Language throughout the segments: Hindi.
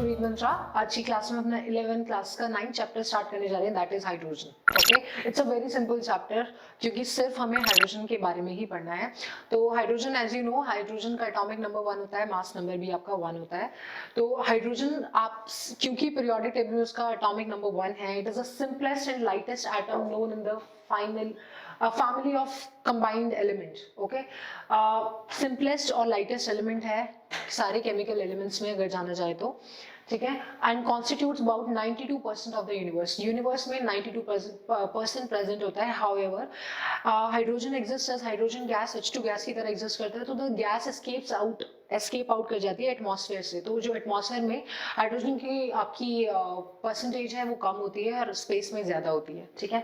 सुरवीत मंत्रा। आज की क्लास में अपना 11 क्लास का 9 चैप्टर स्टार्ट करने जा रहे हैं, that is hydrogen. Okay, it's a very simple chapter क्योंकि सिर्फ हमें हाइड्रोजन के बारे में ही पढ़ना है। तो hydrogen, as you know, hydrogen का एटॉमिक नंबर 1 होता है, मास नंबर भी आपका 1 होता है। तो हाइड्रोजन आप क्योंकि पीरियोडिक टेबल में उसका एटॉमिक नंबर 1 है, it is the simplest and lightest atom known in the final family of combined element. Okay, simplest और lightest element है सारे chemical elements में अगर जाना जाए तो, ठीक है, and constitutes about 92% of the universe. Universe में 92% present होता है. However, hydrogen exists as hydrogen gas, H2 gas की तरह exist करता है, तो the gas escape out कर जाती है एटमॉस्फेयर से। तो जो एटमॉस्फेयर में हाइड्रोजन की आपकी परसेंटेज है वो कम होती है और स्पेस में ज्यादा होती है, ठीक है।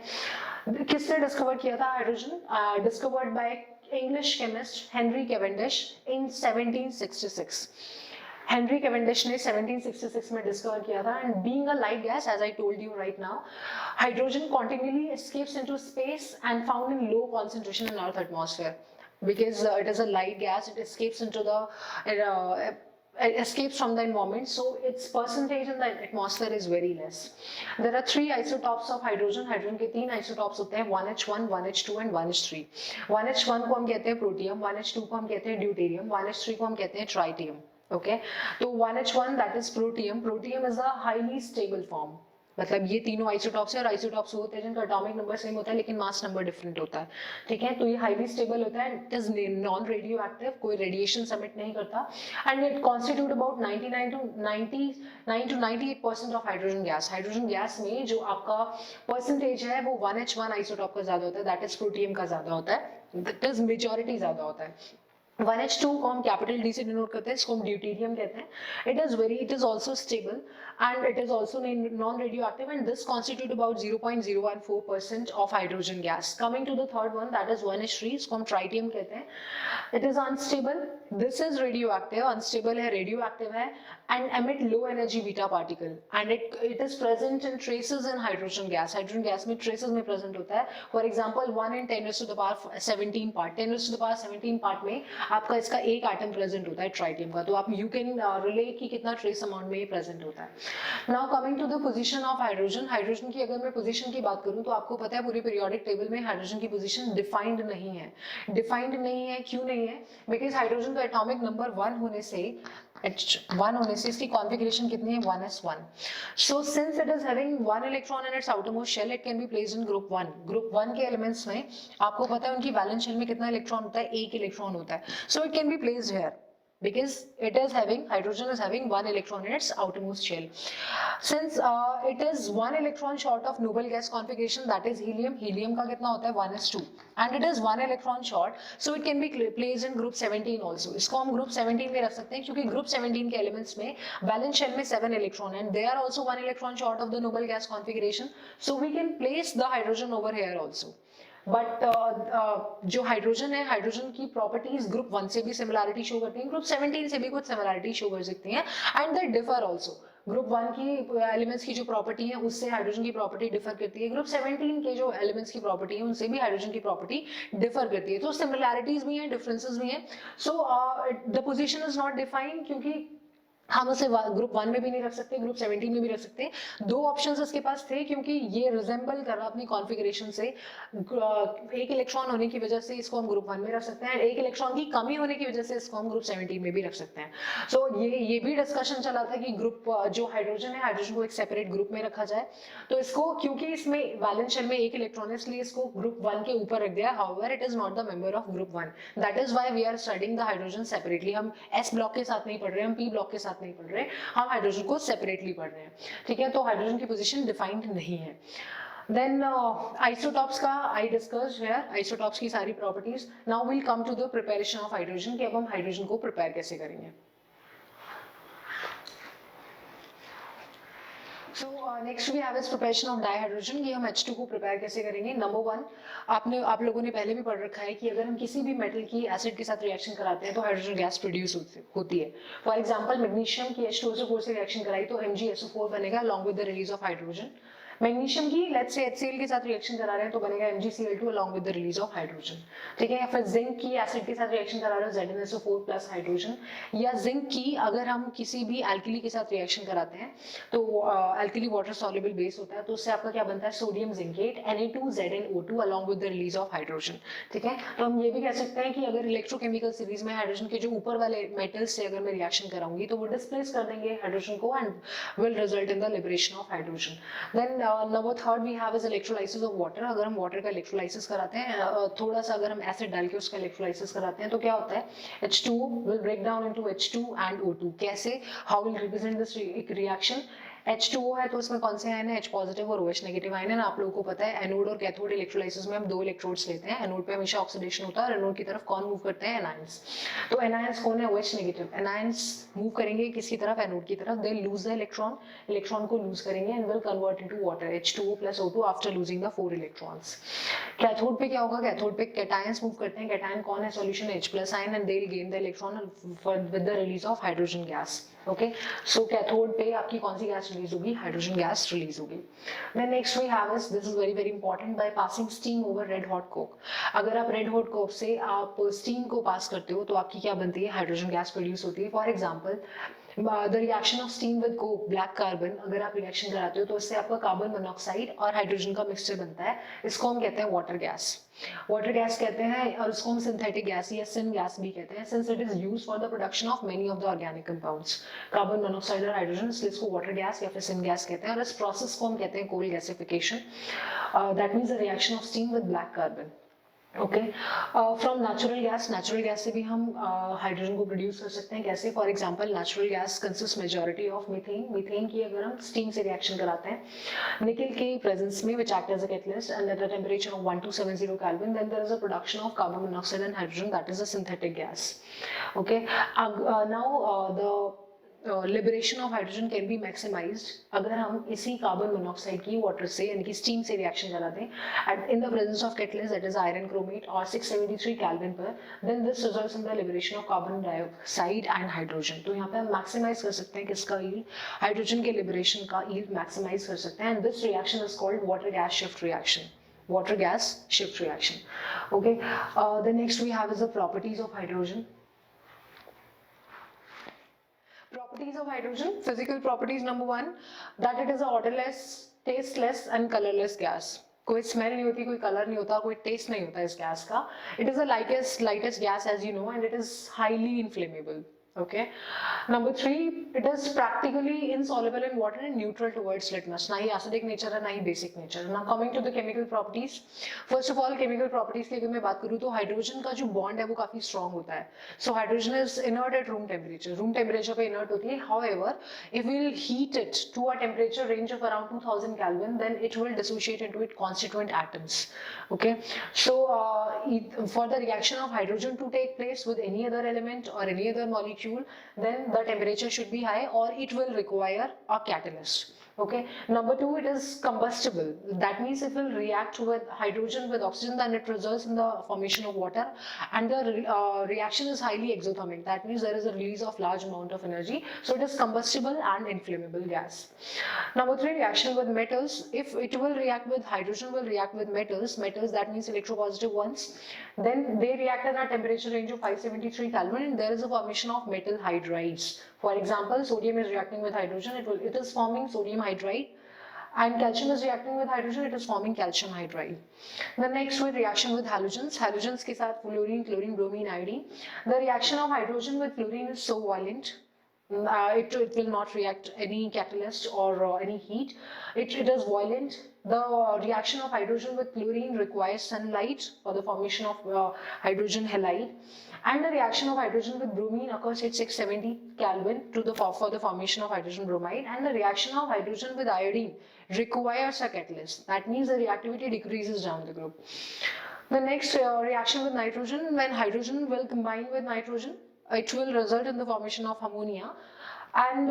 किसने डिस्कवर किया था hydrogen? Discovered by English chemist Henry Cavendish in 1766। Henry Cavendish ने 1766 में डिस्कवर किया था। And being a light gas, as I told you right now, hydrogen continuously escapes into space and found in low concentration in earth atmosphere because it is a light gas. It escapes into the it escapes from the environment, so its percentage in the atmosphere is very less. There are 3 isotopes of hydrogen. Hydrogen के 3 isotopes होते हैं, 1H1, 1H2 and 1H3. 1H1 को हम कहते हैं प्रोटियम, 1H2 को हम कहते हैं ड्यूटेरियम, 1H3 को हम कहते हैं ट्राइटियम। ओके, तो 1H1 that is protium. Protium is a highly stable form, मतलब ये तीनों आइसोटॉप्स है, और आइसोटॉप्स होते हैं जिनका एटॉमिक नंबर सेम होता है लेकिन मास नंबर डिफरेंट होता है, ठीक है। तो ये हाईली स्टेबल होता है, it is non radio active, कोई रेडिएशन सबमिट नहीं करता, and it constitute about 99 to 98% of hydrogen gas. Hydrogen gas में जो आपका परसेंटेज है वो 1H1 आइसोटॉप का ज्यादा होता है, दैट इज प्रोटियम का ज्यादा होता है, दैट इज मेजॉरिटी ज्यादा होता है। 1H2 को हम कैपिटल डी से डिनोट करते हैं, इसको हम ड्यूटेरियम कहते हैं। It is also stable and it is also non-radioactive, and this constitute about 0.014% of hydrogen gas. Coming to the third one, that is 1H3, इसको हम ट्राइटियम कहते हैं। It is unstable, this is radioactive, unstable है, radioactive है, and emit low energy beta particle, and it is present in traces in hydrogen gas. hydrogen gas में traces में present होता है। For example, 1 in 10 raised to the power 17 part, 10 raised to the power 17 part में आपका इसका एक आइटम प्रेजेंट होता है ट्राइटियम का। तो आप यू कैन रिले कि कितना ट्रेस अमाउंट में ये प्रेजेंट होता है। Now coming to the position of hydrogen. Hydrogen की अगर मैं पोजीशन की बात करूं तो आपको पता है पूरे पीरियोडिक टेबल में हाइड्रोजन की पोजीशन डिफाइंड नहीं है। डिफाइंड नहीं है, क्यों नहीं है? बिकॉज हाइड्रोजन का एटॉमिक नंबर 1 होने से इसकी कॉन्फ़िगरेशन कितनी है? 1s1. So since it is having 1 electron in its outermost shell, it can be placed in group 1. Group 1 के एलिमेंट्स में आपको पता है उनकी वैलेंस शेल में कितना इलेक्ट्रॉन होता है? 1 इलेक्ट्रॉन होता है। So it can be placed here because hydrogen is having 1 electron in its outermost shell. Since it is 1 electron short of noble gas configuration, that is helium. Helium का कितना होता है? 1s2, and it is 1 electron short, so it can be placed in group 17 also. इसको हम group 17 में रख सकते हैं क्योंकि group 17 के elements में valence shell में 7 electron and they are also 1 electron short of the noble gas configuration, so we can place the hydrogen over here also. But जो हाइड्रोजन है, हाइड्रोजन की प्रॉपर्टीज ग्रुप 1 से भी सिमिलैरिटी शो करती हैं, ग्रुप 17 से भी कुछ सिमिलैरिटी शो कर सकती हैं, and they differ also. Group 1 की एलिमेंट्स की जो प्रॉपर्टी है उससे हाइड्रोजन की प्रॉपर्टी डिफर करती है, ग्रुप 17 के जो एलिमेंट्स की प्रॉपर्टी है उनसे भी हाइड्रोजन की प्रॉपर्टी डिफर करती है। तो सिमिलैरिटीज भी हैं, डिफरेंसेस भी हैं। So the position is not defined क्योंकि हम उसे ग्रुप 1 में भी नहीं रख सकते, ग्रुप 17 में भी रख सकते। 2 ऑप्शंस इसके पास थे क्योंकि ये रिजेंबल कर रहा अपनी कॉन्फ़िगरेशन से। एक इलेक्ट्रॉन होने की वजह से इसको हम ग्रुप 1 में रख सकते हैं, एक इलेक्ट्रॉन की कमी होने की वजह से इसको हम ग्रुप 17 में भी रख सकते हैं। सो ये भी डिस्कशन चला था कि ग्रुप जो हाइड्रोजन है, हाइड्रोजन को एक सेपरेट ग्रुप में रखा जाए। तो इसको क्योंकि इसमें वैलेंस शेल में एक इलेक्ट्रॉन है इसलिए इसको ग्रुप 1 के ऊपर रख दिया। However it is not the member of group 1, that is why we are studying the hydrogen separately. हम एस ब्लॉक के साथ नहीं पढ़ रहे, हम पी ब्लॉक के साथ नहीं पढ़ रहे, हम हाइड्रोजन को सेपरेटली पढ़ रहे हैं, ठीक है। तो हाइड्रोजन की पोजीशन डिफाइंड नहीं है। देन आइसोटॉप्स का आई डिस्कस्ड हियर, आइसोटॉप्स की सारी properties. Now will come to the preparation of hydrogen कि अब हम हाइड्रोजन को प्रिपेयर कैसे करेंगे। So next we have is preparation of dihydrogen। ये हम H2 को प्रिपेयर कैसे करेंगे? नंबर 1, आप लोगों ने पहले भी पढ़ रखा है कि अगर हम किसी भी मेटल की एसिड के साथ रिएक्शन कराते हैं तो हाइड्रोजन गैस प्रोड्यूस होती है। फॉर एग्जांपल मैग्नीशियम की H2SO4 से रिएक्शन कराई तो MgSO4 बनेगा along with the release of hydrogen। Magnesium की लेट्स से HCl के साथ रिएक्शन करा रहे हैं तो बनेगा MgCl2 along with the release of hydrogen, ठीक है। या फिर जिंक की एसिड के साथ रिएक्शन करा रहे हैं ZnSO4 प्लस हाइड्रोजन, या जिंक की अगर हम किसी भी एल्कली के साथ रिएक्शन कराते हैं तो एल्कली वाटर सॉल्युबल बेस होता है, तो उससे आपका क्या बनता है sodium zincate Na2ZnO2 along with the release of hydrogen, ठीक है। तो हम ये भी कह सकते हैं कि अगर इलेक्ट्रोकेमिकल सीरीज में हाइड्रोजन के जो ऊपर वाले मेटल्स से अगर मैं रिएक्शन कराऊंगी तो वो डिस्प्लेस कर देंगे हाइड्रोजन को and will result in the liberation of hydrogen. Then number third we have is electrolysis of water. अगर हम वाटर का इलेक्ट्रोलाइसिस कराते हैं थोड़ा सा अगर हम एसिड डाल के उसका इलेक्ट्रोलाइसिस कराते हैं तो क्या होता है H2 will break down into H2 and O2। कैसे, how will represent this reaction? H2O है तो उसमें कौन से आयन है, H पॉजिटिव और OH नेगेटिव आयन है ना। आप लोगों को पता है एनोड और कैथोड इलेक्ट्रोलाइसिस में हम दो इलेक्ट्रोड्स लेते हैं, एनोड पे हमेशा ऑक्सीडेशन होता है और एनोड की तरफ कौन मूव करते हैं, एनायंस। तो एनायंस कौन है, OH नेगेटिव। एनायंस मूव करेंगे किसकी तरफ, एनोड की तरफ, they lose the electron, electron को लूज करेंगे and will convert into water H2O plus O2 after losing the 4 electrons. Cathode पे क्या होगा, कैथोड पे कैटायंस मूव करते हैं, कैटायन कौन है, solution H plus ion and they will gain the electron with the release of hydrogen gas, okay. So cathode पे आपकी कौन सी गैस रिलीज होगी, हाइड्रोजन गैस रिलीज होगी। Then next we have is, this is very very important, by passing steam over red hot coke. अगर आप रेड हॉट कोक से आप स्टीम को पास करते हो तो आपकी क्या बनती है, हाइड्रोजन गैस प्रोड्यूस होती है। For example the reaction of steam with Coke, black carbon, अगर आप रिएक्शन कराते हो तो इससे आपका कार्बन मोनोऑक्साइड और हाइड्रोजन का मिक्सचर बनता है, इसको हम कहते हैं वाटर गैस। वाटर गैस कहते हैं और इसको हम सिंथेटिक गैस या सिन गैस भी कहते हैं, since it is used for the production of many of the organic compounds, carbon monoxide और हाइड्रोजन, इसलिए इसको वाटर गैस या फिर सिन गैस कहते हैं। और इस प्रोसेस को हम कहते हैं coal gasification, that means the reaction of steam with black carbon, okay. From natural gas से भी हम हाइड्रोजन को प्रोड्यूस कर सकते हैं। कैसे, for example natural gas consist majority of methane, methane की अगर हम स्टीम से रिएक्शन कराते हैं निकल के प्रेजेंस में, which act as a catalyst and at a temperature of 1270 kelvin, then there is a production of carbon monoxide and hydrogen, that is a synthetic gas, okay. Now the liberation of hydrogen can be maximised अगर हम इसी कार्बन मोनोऑक्साइड की वाटर से यानी कि स्टीम से रिएक्शन करा दें and in the presence of catalyst that is iron chromate और 673 केल्विन पर, then this results in the liberation of carbon dioxide and hydrogen. तो यहाँ पे हम मैक्सिमाइज कर सकते हैं किसका यील्ड, हाइड्रोजन के लिबरेशन का यील्ड मैक्सिमाइज कर सकते हैं and this reaction is called water gas shift reaction, water gas shift reaction, okay. The next we have is the properties of hydrogen. Properties of hydrogen, physical properties, number 1 that it is a odorless, tasteless and colorless gas। कोई स्मेल नहीं होती, कोई कलर नहीं होता, कोई टेस्ट नहीं होता इस गैस का। It is the lightest gas as you know and it is highly inflammable, okay. Number 3, it is practically insoluble in water and neutral towards litmus, ना ही acidic nature है ना ही basic nature। Now coming to the chemical properties, first of all chemical properties की अगर मैं बात करूँ तो हाइड्रोजन का जो बॉन्ड है वो काफी स्ट्रॉन्ग होता है। So hydrogen is inert at room temperature पे inert होती है। However, if we will heat it to a temperature range of around 2000 Kelvin, then it will dissociate into its constituent atoms, okay. So for the reaction of hydrogen to take place with any other element or any other molecule, then the temperature should be high or it will require a catalyst, okay. Number 2, it is combustible, that means it will react with hydrogen with oxygen, then it results in the formation of water and the reaction is highly exothermic, that means there is a release of large amount of energy, so it is combustible and inflammable gas. Number 3, reaction with metals, if it will react with hydrogen will react with metals, that means electropositive ones, then they react at a temperature range of 573 Kelvin and there is a formation of metal hydrides. For example, sodium is reacting with hydrogen, it is forming sodium hydride, and calcium is reacting with hydrogen, it is forming calcium hydride. The next with reaction with halogens के साथ fluorine, chlorine, bromine, iodine. The reaction of hydrogen with fluorine is so violent, it will not react any catalyst or any heat. It is violent. The reaction of hydrogen with fluorine requires sunlight for the formation of hydrogen halide, and the reaction of hydrogen with bromine occurs at 670 Kelvin for the formation of hydrogen bromide, and the reaction of hydrogen with iodine requires a catalyst, that means the reactivity decreases down the group. The next reaction with nitrogen, when hydrogen will combine with nitrogen, it will result in the formation of ammonia, and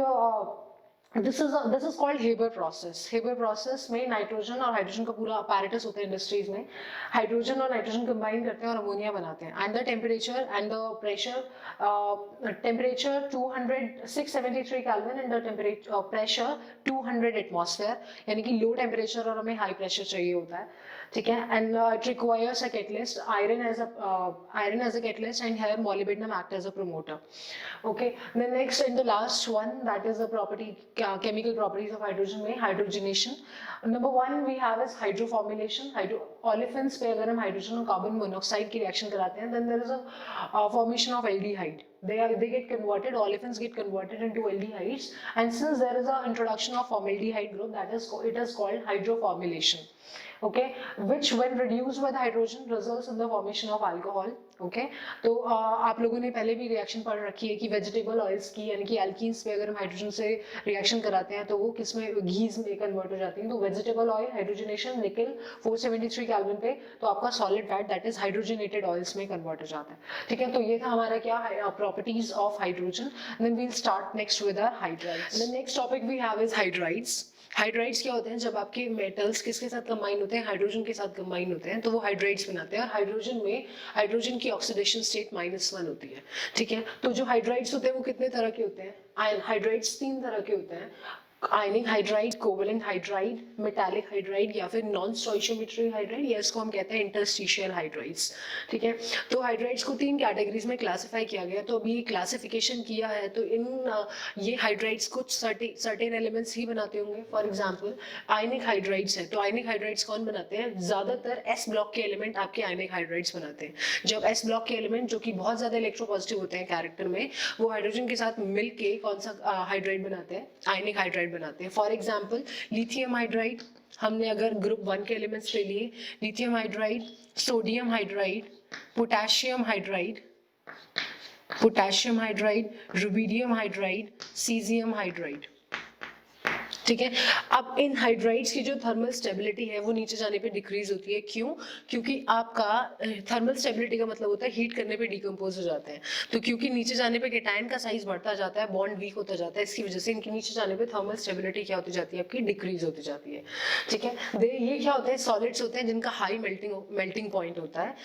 this is called Haber process. Haber process में नाइट्रोजन और हाइड्रोजन का पूरा अपैरेटस होता है इंडस्ट्रीज में. हाइड्रोजन और नाइट्रोजन कंबाइन करते हैं और अमोनिया बनाते हैं. And the temperature and the pressure, temperature 673 kelvin and the temperature pressure 200 atmosphere, यानी कि लो टेम्परेचर और हमें हाई प्रेशर चाहिए होता है. ठीक है. And it requires a catalyst, iron as a catalyst, and here molybdenum act as a promoter. Okay, the next and the last one, that is the chemical properties of hydrogen में hydrogenation. Number one we have is hydroformylation. Olefins पे अगर हम hydrogen और carbon monoxide की reaction कराते हैं, then there is a formation of aldehyde. They get converted, olefins get converted into aldehydes, and since there is a introduction of formaldehyde group, it is called hydroformylation. Okay, which when reduced with hydrogen results in the formation of alcohol. Okay, तो आप लोगों ने पहले भी रिएक्शन पढ़ रखी है कि वेजिटेबल ऑयल्स की, यानी कि एल्कीन्स पे अगर हम हाइड्रोजन से रिएक्शन कराते हैं तो वो किस में, घीज में कन्वर्ट हो जाती हैं. तो वेजिटेबल ऑयल हाइड्रोजनेशन निकल 473 केल्विन पे, तो आपका solid fat that is hydrogenated oils में कन्वर्ट हो जाता है. ठीक है, तो ये था हमारा क्या properties of hydrogen. Then we'll start next with our hydrides. The next topic we have is hydrides. Hydrides क्या होते हैं? जब आपके मेटल्स किसके साथ कंबाइन होते हैं? हाइड्रोजन के साथ कंबाइन होते हैं, तो वो हाइड्राइड्स बनाते हैं. और हाइड्रोजन में हाइड्रोजन की ऑक्सीडेशन स्टेट -1 होती है. ठीक है, तो जो हाइड्राइड्स होते हैं वो कितने तरह के होते हैं? हाइड्राइड्स 3 तरह के होते हैं. Ionic hydride, covalent hydride, metallic hydride, या फिर नॉन स्टोइशियोमेट्री हाइड्राइड, या इसको हम कहते हैं इंटरस्टिशियल हाइड्राइड्स. ठीक है, तो हाइड्राइड्स को 3 कैटेगरीज में क्लासिफाई किया गया. तो अभी क्लासिफिकेशन किया है तो ये हाइड्राइड्स कुछ सर्टेन एलिमेंट्स ही बनाते होंगे. फॉर एग्जांपल आयनिक हाइड्राइड्स है, तो आयनिक हाइड्राइड्स कौन बनाते हैं? ज्यादातर एस ब्लॉक के एलिमेंट आपके आयनिक हाइड्राइड्स बनाते हैं. जब एस ब्लॉक के एलिमेंट जो कि बहुत ज्यादा इलेक्ट्रोपॉजिटिव होते हैं कैरेक्टर में, वो हाइड्रोजन के साथ मिलके कौन सा हाइड्राइड बनाते हैं? आयनिक हाइड्राइड बनाते हैं. फॉर एग्जाम्पल लिथियम हाइड्राइड, हमने अगर ग्रुप 1 के एलिमेंट्स ले लिए, lithium hydride, sodium hydride, potassium hydride, rubidium hydride, caesium hydride. ठीक है, अब इन हाइड्राइड्स की जो थर्मल स्टेबिलिटी है वो नीचे जाने पे डिक्रीज होती है. क्यों? क्योंकि आपका थर्मल स्टेबिलिटी का मतलब होता है हीट करने पे डिकम्पोज हो जाते हैं. तो क्योंकि नीचे जाने पे केटायन का साइज बढ़ता जाता है, बॉन्ड वीक होता जाता है, इसकी वजह से इनके नीचे जाने पे थर्मल स्टेबिलिटी क्या होती जाती है? आपकी डिक्रीज होती जाती है. ठीक है, ये क्या होते हैं? सॉलिड्स होते हैं जिनका हाई मेल्टिंग पॉइंट होता है.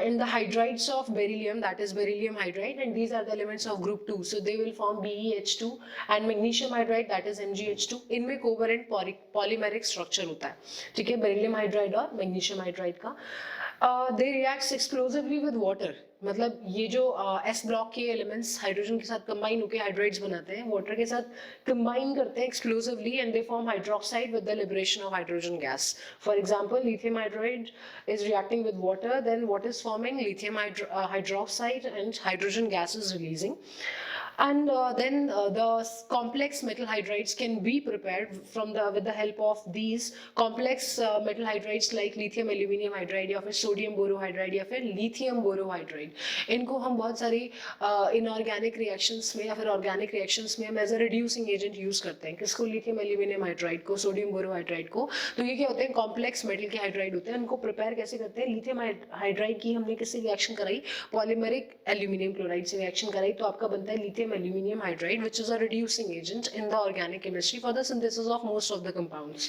And the hydrides of beryllium, that is beryllium hydride, and these are the elements of group 2, so they will form BeH2. And magnesium hydride, that is MgH2. इनमें कोवेलेंट पॉलीमेरिक स्ट्रक्चर होता है. ठीक है, बेरिलियम हाइड्राइड और मैग्नीशियम हाइड्राइड का. They react explosively with water. मतलब ये जो एस ब्लॉक के एलिमेंट्स हाइड्रोजन के साथ कंबाइन होकर हाइड्राइड्स बनाते हैं, वाटर के साथ कंबाइन करते हैं explosively, and they form hydroxide with the liberation of hydrogen gas. For example lithium hydride is reacting with water, then what is forming? Lithium hydroxide and hydrogen gas is releasing. And then the complex metal hydrides can be prepared with the help of these complex metal hydrides like lithium aluminium hydride या फिर sodium borohydride या फिर lithium borohydride. इनको हम बहुत सारी inorganic reactions में या फिर organic reactions में हम as a reducing agent use करते हैं. किसको? lithium aluminium hydride को, sodium borohydride को. तो ये क्या होते हैं? complex metal के hydride होते हैं. इनको prepare कैसे करते हैं? lithium hydride की हमने किससे reaction कराई? polymeric aluminium chloride से reaction कराई, तो आपका बनता है lithium aluminium hydride, which is a reducing agent in the organic chemistry for the synthesis of most of the compounds.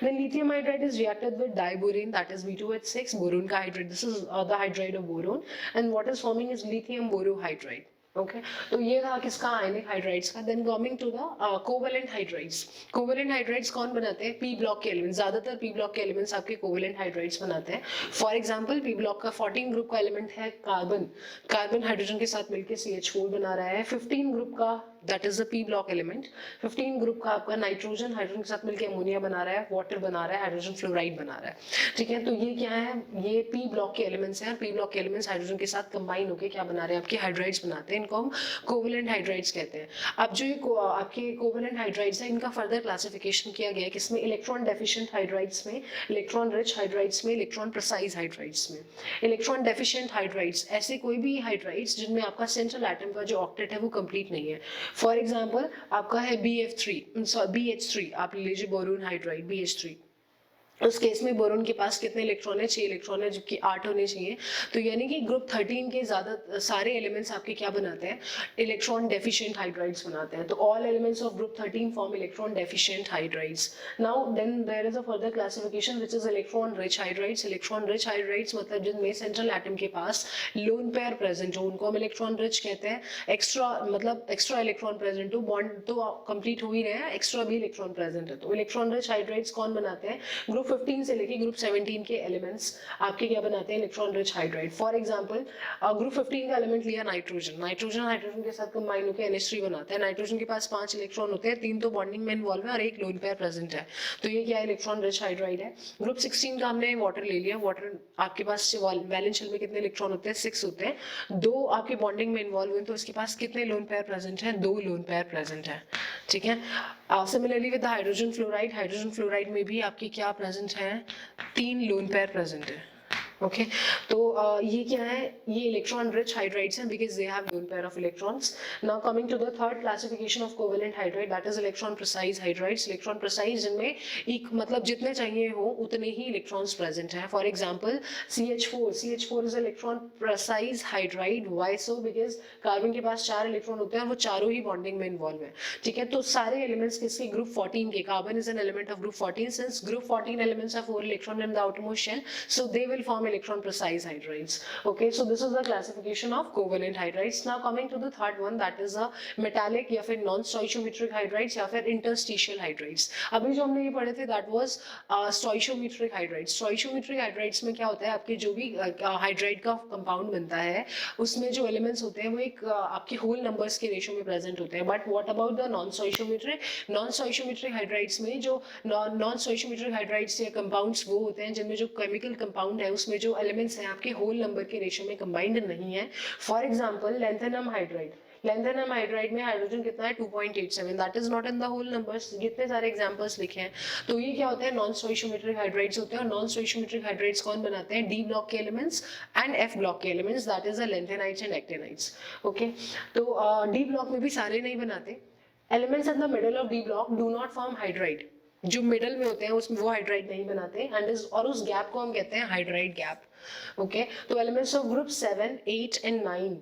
Then lithium hydride is reacted with diborane, that is B2H6, boron ka hydride. This is the hydride of boron, and what is forming is lithium borohydride. Okay, तो ये था किसका? आयनिक हाइड्राइड्स का. Then coming to the covalent hydrides. Covalent hydrides कौन बनाते हैं? पी ब्लॉक के एलिमेंट्स. ज्यादातर पी ब्लॉक के एलिमेंट्स आपके कोवेलेंट हाइड्राइड्स बनाते हैं. फॉर एग्जांपल पी ब्लॉक का 14 ग्रुप का एलिमेंट है कार्बन. कार्बन हाइड्रोजन के साथ मिलकर CH4 बना रहा है. 15 ग्रुप का, that is the P block element. 15 group का आपका नाइट्रोजन हाइड्रोजन के साथ मिलकर अमोनिया बना रहा है, वाटर बना रहा है, हाइड्रोजन फ्लोराइड बना रहा है. ठीक है, तो ये क्या है? ये पी ब्लॉक के एलिमेंट्स हैं. पी ब्लॉक के एलिमेंट्स हाइड्रोजन के साथ कंबाइन होकर क्या बना रहे हैं? आपके हाइड्राइड्स बनाते हैं. इनको हम कोवेलेंट हाइड्राइड्स कहते हैं. अब जो ये आपके कोवेलेंट हाइड्राइड्स है, इनका फर्दर क्लासिफिकेशन किया गया है किसमें? इलेक्ट्रॉन डेफिशिएंट हाइड्राइड्स में, इलेक्ट्रॉन रिच हाइड्राइड्स में, इलेक्ट्रॉन प्रिसाइज हाइड्राइड्स में. इलेक्ट्रॉन डेफिशिएंट हाइड्राइड्स ऐसे कोई भी हाइड्राइड्स जिनमें आपका सेंट्रल एटम का जो ऑक्टेट है वो कंप्लीट नहीं है. फॉर एग्जांपल आपका है BH3, आप ले लीजिए बोरोन हाइड्राइड BH3. उस केस में बोरोन के पास कितने इलेक्ट्रॉन है, 6 इलेक्ट्रॉन है, जबकि 8 होने चाहिए। तो यानी कि ग्रुप 13 के ज़्यादा सारे एलिमेंट्स आपके क्या बनाते हैं, इलेक्ट्रॉन डेफिशिएंट हाइड्राइड्स बनाते हैं। तो all elements of group 13 form electron deficient hydrides. Now then there is a further classification which is electron rich hydrides. Electron rich hydrides मतलब जिनमें सेंट्रल एटम के पास लोन पेयर प्रेजेंट हो, उनको हम इलेक्ट्रॉन रिच कहते हैं। एक्स्ट्रा मतलब एक्स्ट्रा इलेक्ट्रॉन प्रेजेंट हो, बॉन्ड तो कंप्लीट हो ही रहे हैं, एक्स्ट्रा भी इलेक्ट्रॉन प्रेजेंट है। तो इलेक्ट्रॉन रिच हाइड्राइड्स कौन बनाते हैं, ग्रुप 15 से लेके ग्रुप 17 के एलिमेंट्स आपके क्या बनाते हैं, electron rich hydride. For example group 15 का एलिमेंट लिया नाइट्रोजन, नाइट्रोजन हाइड्रोजन के साथ कंबाइन होकर NH3 बनाता है। नाइट्रोजन के पास 5 इलेक्ट्रॉन होते हैं, 3 तो बॉन्डिंग में इन्वॉल्व है और एक लोन पेयर प्रेजेंट है। तो ये क्या है, इलेक्ट्रॉन रिच हाइड्राइड है। ग्रुप 16 का हमने वाटर ले लिया, वाटर आपके पास वैलेंस शेल में कितने इलेक्ट्रॉन होते हैं, 6 होते हैं। 2 आपके बॉन्डिंग में इन्वॉल्व हुए तो इसके पास कितने लोन पेयर प्रेजेंट है, 2 लोन पेयर प्रेजेंट है। ठीक है। Similarly with hydrogen fluoride, hydrogen fluoride में भी आपकी क्या प्रेजेंट है, 3 लोन पेयर प्रेजेंट है। ओके तो ये क्या है, ये इलेक्ट्रॉन रिच हाइड्राइड्स हैं because they have lone pair of electrons. Now coming to the third classification of covalent hydride, that is electron precise hydrides. Electron precise जिनमें एक मतलब जितने चाहिए हो उतने ही इलेक्ट्रॉन्स प्रेजेंट हैं। For example CH4, CH4 is electron precise hydride. Why so, because carbon के पास 4 इलेक्ट्रॉन होते हैं और वो चारों ही बॉन्डिंग में इन्वॉल्व है। ठीक है, तो सारे एलिमेंट्स किसके, ग्रुप 14 के। Carbon is an element of group 14, since group 14 elements have 4 electron in the outermost shell, so they will form electron precise hydrides. Okay, so this is the classification of covalent hydrides. Now coming to the third one, that is a metallic या फिर non stoichiometric hydrides या फिर interstitial hydrides. अभी जो हमने ये पढ़े थे that was stoichiometric hydrides. Stoichiometric hydrides में क्या होता है, आपके जो भी हाइड्राइड का कंपाउंड बनता है उसमें जो एलिमेंट्स होते हैं वो एक आपके होल नंबर्स के रेशियो में प्रेजेंट होते हैं। But what about the non स्टोइशियोमेट्रिक, non स्टोइशियोमेट्रिक hydrides में जो नॉन स्टोइशियोमेट्रिक हाइड्राइड्स या कंपाउंड्स वो होते हैं जिनमें जो केमिकल कंपाउंड है उसमें जो एलिमेंट्स हैं आपके होल नंबर के रेशियो में कंबाइंड नहीं है। For example lanthanum hydride, lanthanum hydride में हाइड्रोजन कितना है, 2.87, that is not in the whole numbers. कितने सारे एग्जांपल्स लिखे हैं। तो ये क्या होते हैं, नॉन स्टोइशियोमेट्रिक हाइड्राइड्स होते हैं। और नॉन स्टोइशियोमेट्रिक हाइड्राइड्स कौन बनाते हैं, D ब्लॉक के एलिमेंट्स एंड F ब्लॉक के elements, that is the lanthanides and actinides. Okay, तो D ब्लॉक में भी सारे नहीं बनाते। Elements in the middle of D block do not form hydride, जो मिडल में होते हैं उसमें वो हाइड्राइड नहीं बनाते एंड और उस गैप को हम कहते हैं हाइड्राइड गैप। ओके, तो elements of group 7, 8 and 9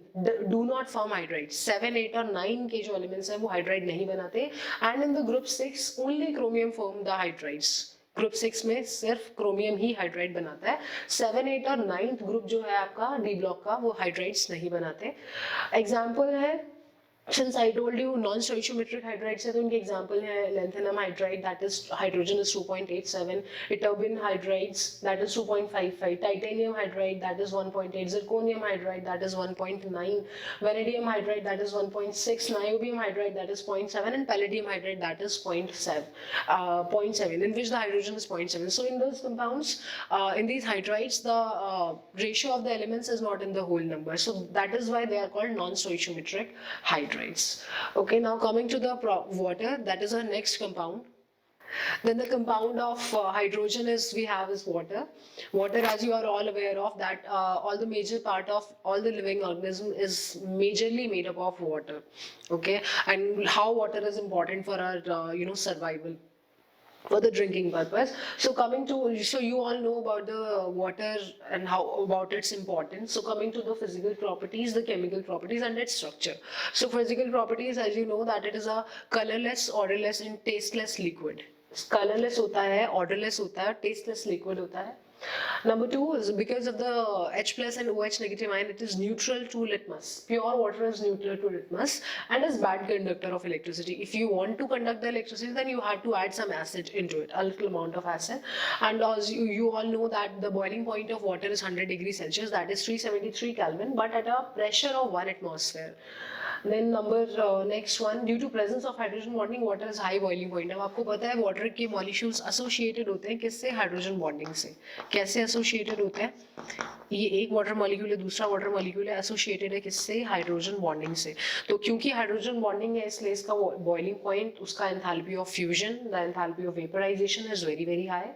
do not form hydride. 7, 8 और 9 के जो एलिमेंट्स हैं वो हाइड्राइड नहीं बनाते। And in the group 6 only chromium form the hydrides. Group 6 में सिर्फ क्रोमियम ही हाइड्राइड बनाता है। 7, 8 और 9th ग्रुप जो है आपका D ब्लॉक का वो हाइड्राइड्स नहीं बनाते। एग्जाम्पल है, since I told you non-stoichiometric hydrides है तो उनके example है lanthanum hydride, that is hydrogen is 2.87, ytterbium hydrides that is 2.55, titanium hydride that is 1.8, zirconium hydride that is 1.9, vanadium hydride that is 1.6, niobium hydride that is 0.7 and palladium hydride that is 0.7, in which the hydrogen is 0.7. So in those compounds, in these hydrides, the ratio of the elements is not in the whole number, so that is why they are called non-stoichiometric hydrides. Okay, now coming to the water, that is our next compound. Then the compound of hydrogen we have is water. Water, as you are all aware of, that all the major part of all the living organism is majorly made up of water. Okay, and how water is important for our survival, for the drinking purpose. So coming to, so you all know about the water and how about its importance. So coming to the physical properties, the chemical properties and its structure. So physical properties, as you know, that it is a colorless, odorless and tasteless liquid. Colorless होता है, odorless होता है, tasteless liquid होता है. Number 2 is because of the H plus and OH negative ion, it is neutral to litmus. Pure water is neutral to litmus and is bad conductor of electricity. If you want to conduct the electricity, then you have to add some acid into it, a little amount of acid. And as you all know that the boiling point of water is 100 degrees Celsius, that is 373 Kelvin, but at a pressure of 1 atmosphere. Then next one, due to presence of hydrogen bonding, water is high boiling point. अब आपको पता है water के molecules associated होते हैं किससे, hydrogen bonding से. कैसे associated होते हैं, ये एक water molecule है, दूसरा water molecule है, associated है किससे, hydrogen bonding से. तो क्योंकि hydrogen bonding है इसलिए इसका boiling point, उसका enthalpy of fusion, the enthalpy of vaporization is very very high.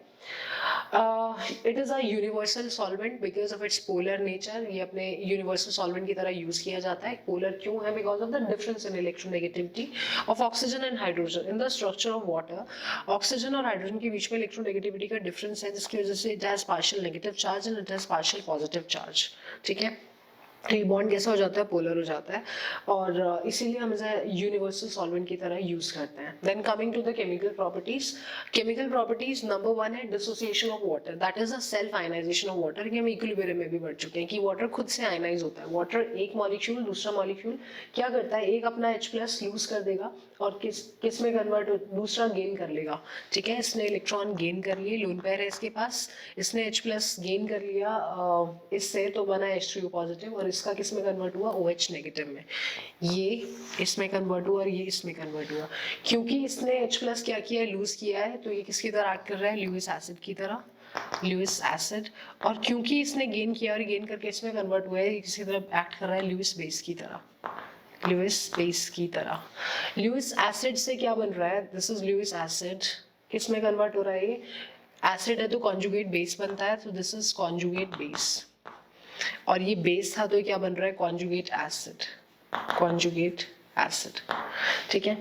It is a universal solvent because of its polar nature. ये अपने यूनिवर्सल सॉल्वेंट की तरह यूज किया जाता है. पोलर क्यों है? Because of the difference in electronegativity of oxygen and hydrogen in the structure of water. Oxygen और हाइड्रोजन के बीच में इलेक्ट्रोनेगेटिविटी का डिफरेंस है, जिसकी वजह से it has partial negative charge and it has partial positive charge. ठीक है, ये बॉन्ड कैसा हो जाता है? पोलर हो जाता है, और इसीलिए हम इसे यूनिवर्सल सॉल्वेंट की तरह यूज करते हैं. Then coming to the chemical properties. Chemical properties number 1 है dissociation of water. That is a self ionisation of water. ये हम इक्विलिब्रियम में भी बढ़ चुके हैं कि वाटर खुद से आयनाइज होता है. वाटर एक मॉलिक्यूल दूसरा मॉलिक्यूल क्या करता है? एक अपना H+ लूज कर देगा और किस में कन्वर्ट, दूसरा गेन कर लेगा. ठीक है, इसने इलेक्ट्रॉन गेन कर लिए, लोन पेयर है इसके पास, इसने H+ गेन कर लिया इससे, तो बना H3O पॉजिटिव, और इसका किस में कन्वर्ट हुआ? OH नेगेटिव में. ये इसमें कन्वर्ट हुआ और ये इसमें कन्वर्ट हुआ. क्योंकि इसने H+ क्या किया है? लूज किया है, तो ये किसकी तरह एक्ट कर रहा है? ल्यूइस एसिड की तरह, ल्यूइस एसिड. और क्योंकि इसने गेन किया और गेन करके इसमें कन्वर्ट हुआ है, किसकी तरह एक्ट कर रहा है? ल्यूइस बेस की तरह, ल्यूइस बेस की तरह. ल्यूइस एसिड से क्या बन रहा है? This is Lewis acid. किस में कन्वर्ट हो रहा है? ये एसिड है तो कॉन्जुगेट बेस बनता है, तो दिस इज कॉन्जुगेट बेस. और ये बेस था तो क्या बन रहा है? Conjugate acid, conjugate acid. ठीक है,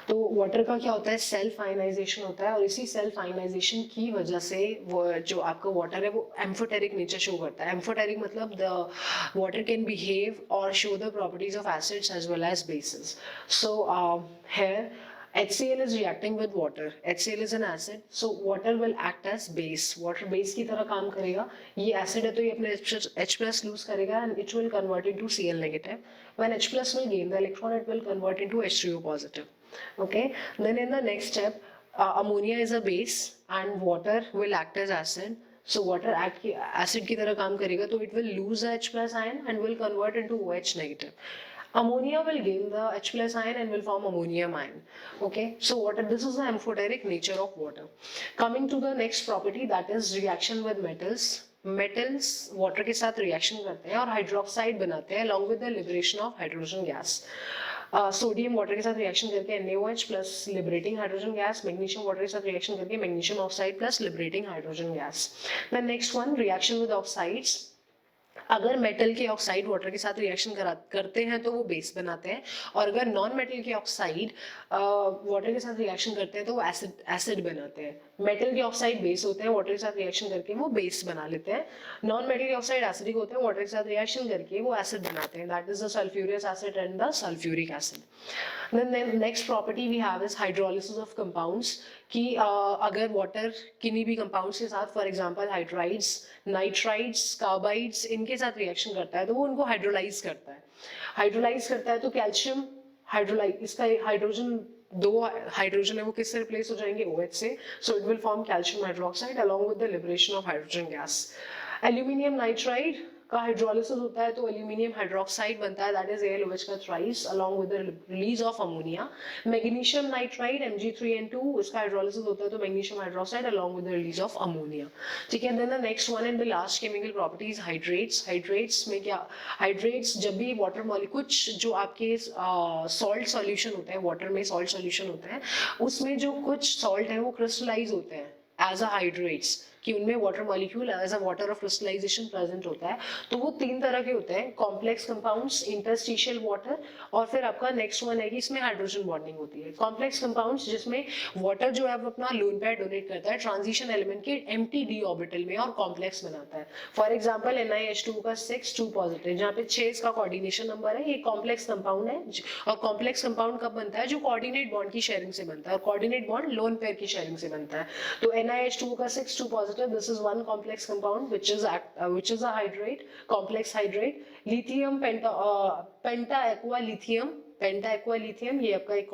तो वाटर का क्या होता है? सेल्फ आयनाइजेशन होता है, और इसी सेल्फ आयनाइजेशन की वजह से वो जो आपका वाटर है वो एम्फोटेरिक नेचर शो करता है. एम्फोटेरिक मतलब द वाटर कैन बिहेव और show the properties of acids as well as bases. So here HCl is reacting with water. HCl is an acid, so water will act as base. Water base की तरह काम करेगा. ये acid है तो ये अपने H+ lose करेगा and it will convert into Cl negative. When H+ will gain the electron, it will convert into H3O positive. Okay. Then in the next step, ammonia is a base and water will act as acid. So water acid की तरह काम करेगा, तो it will lose the H+ ion and will convert into OH negative. Ammonia will gain the H+ ion and will form ammonium ion. Okay, so water, this is the amphoteric nature of water. Coming to the next property, that is reaction with metals. Metals water के साथ reaction करते हैं और hydroxide बनाते हैं along with the liberation of hydrogen gas. Sodium water के साथ रिएक्शन करके NaOH plus liberating hydrogen gas. Magnesium water के साथ रिएक्शन करके magnesium oxide plus liberating hydrogen gas. The next one, reaction with oxides. अगर मेटल के ऑक्साइड वाटर के साथ रिएक्शन करते हैं तो वो बेस बनाते हैं, और अगर नॉन मेटल के ऑक्साइड वाटर के साथ रिएक्शन करते हैं तो वो एसिड बनाते हैं. मेटल के ऑक्साइड बेस होते हैं, वाटर के साथ रिएक्शन करके वो बेस बना लेते हैं. नॉन मेटल के ऑक्साइड एसिडिक होते हैं, वाटर के साथ रिएक्शन करके वो एसिड बनाते हैं. That is the sulphurous acid and the sulphuric acid. Then next property we have is hydrolysis of compounds. कि अगर वाटर किन्हीं भी कंपाउंड्स के साथ, for example hydrides, nitrides, carbides, इनके साथ रिएक्शन करता है तो वो उनको हाइड्रोलाइज करता है. हाइड्रोलाइज करता है तो कैल्शियम हाइड्रोलाइज, इसका हाइड्रोजन, दो हाइड्रोजन है वो किससे रिप्लेस हो जाएंगे? OH से. So it will form calcium hydroxide along with the liberation of hydrogen gas. Aluminium nitride का हाइड्रोलिसिस होता है तो एल्यूमिनियम हाइड्रोक्साइड बनता है, दैट इज AlOH का thrice along with the release of ammonia. Magnesium nitride Mg3N2, इसका हाइड्रोलिसिस होता है तो magnesium hydroxide along with the release of ammonia. ठीक है, then the next one and the last chemical properties hydrates. Hydrates में क्या? हाइड्रेट्स जब भी वाटर मॉलिक्यूल, कुछ जो आपके सॉल्ट सॉल्यूशन होते हैं, वाटर में सॉल्ट सॉल्यूशन होते हैं, उसमें जो कुछ सॉल्ट है वो क्रिस्टलाइज होते हैं एज अ हाइड्रेट्स, कि उनमें water molecule as a water of crystallisation present होता है. तो वो तीन तरह के होते हैं, कॉम्प्लेक्स कंपाउंड्स, इंटरस्टिशियल वाटर, और फिर आपका नेक्स्ट वन है कि इसमें हाइड्रोजन बॉन्डिंग होती है. कॉम्प्लेक्स कंपाउंड्स जिसमें वाटर जो है वो अपना लोन पेयर डोनेट करता है ट्रांजिशन एलिमेंट के एम्प्टी डी ऑर्बिटल में और कॉम्प्लेक्स बनाता है. फॉर एग्जाम्पल NiH2 का 6 2 पॉजिटिव, जहाँ पे 6 इसका कोऑर्डिनेशन नंबर है, ये कॉम्प्लेक्स कंपाउंड है. और कॉम्प्लेक्स कंपाउंड कब बनता है? जो कोऑर्डिनेट बॉन्ड की शेयरिंग से बनता है, और कोऑर्डिनेट बॉन्ड लोन पेयर की शेयरिंग से बनता है. तो NiH2 का 6 2 positive, this is one complex compound which is a hydrate, complex hydrate. lithium penta aqua lithium, penta aqua lithium, ये आपका एक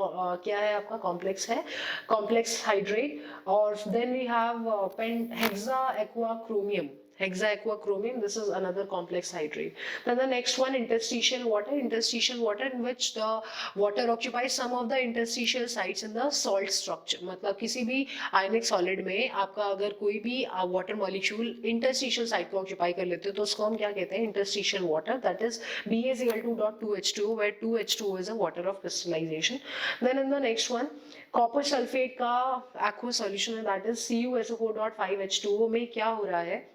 क्या है? आपका कॉम्प्लेक्स है, कॉम्प्लेक्स हाइड्रेट. और then we have hexa aqua chromium. hexaquachromium. This is another complex hydrate. Then the next one, interstitial water. Interstitial water in which the water occupies some of the interstitial sites in the salt structure. मतलब किसी भी ionic solid में आपका अगर कोई भी water molecule interstitial site को occupy कर लेते हो तो उसको हम क्या कहते हैं? Interstitial water. That is BaCl2.2H2O, where 2H2O is a water of crystallization. Then in the next one, copper sulphate का एक्वा सॉल्यूशन है, दैट इज CuSO4.5H2O में क्या हो रहा है,